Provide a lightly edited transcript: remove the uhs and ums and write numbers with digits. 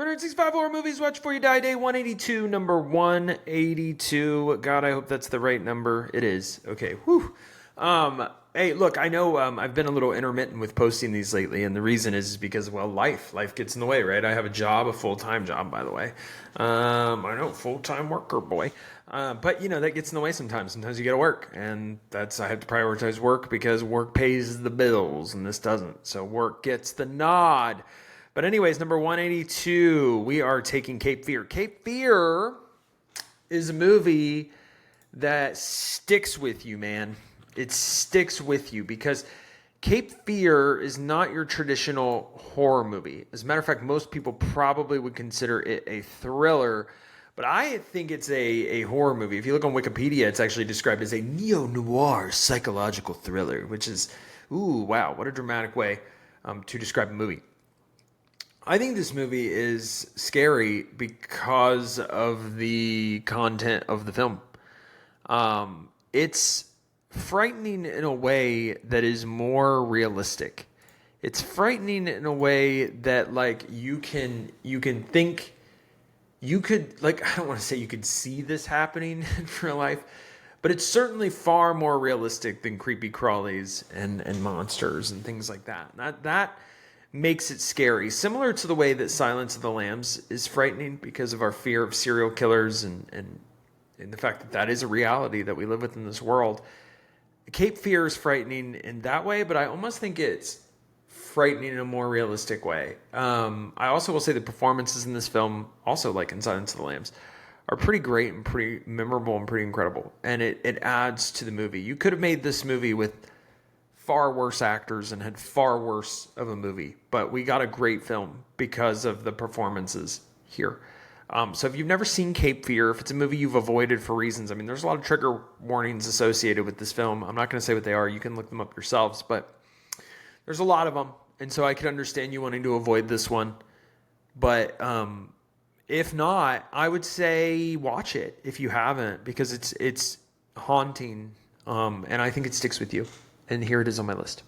365 horror movies, watch before you die, day 182, number 182. God, I hope that's the right number. It is. Okay, whew. Hey, look, I know I've been a little intermittent with posting these lately, and the reason is because, well, life gets in the way, right? I have a job, a full-time job, by the way. I know, full-time worker, boy. But, you know, that gets in the way sometimes. Sometimes you gotta work, and I have to prioritize work because work pays the bills, and this doesn't. So work gets the nod. But anyways, number 182, we are taking Cape Fear. Cape Fear is a movie that sticks with you, man. It sticks with you because Cape Fear is not your traditional horror movie. As a matter of fact, most people probably would consider it a thriller, but I think it's a horror movie. If you look on Wikipedia, it's actually described as a neo-noir psychological thriller, which is, ooh, wow, what a dramatic way to describe a movie. I think this movie is scary because of the content of the film. It's frightening in a way that is more realistic. It's frightening in a way that, like, you can think you could, like, I don't want to say you could see this happening in real life, but it's certainly far more realistic than creepy crawlies and monsters and things like that. That makes it scary, similar to the way that Silence of the Lambs is frightening because of our fear of serial killers and the fact that is a reality that we live with in this world. Cape Fear is frightening in that way, but I almost think it's frightening in a more realistic way. I also will say the performances in this film, also like in Silence of the Lambs, are pretty great and pretty memorable and pretty incredible. And it adds to the movie. You could have made this movie with far worse actors and had far worse of a movie, but we got a great film because of the performances here. So if you've never seen Cape Fear, if it's a movie you've avoided for reasons, I mean, there's a lot of trigger warnings associated with this film. I'm not going to say what they are. You can look them up yourselves, but there's a lot of them. And so I can understand you wanting to avoid this one. But if not, I would say watch it if you haven't, because it's haunting. And I think it sticks with you. And here it is on my list.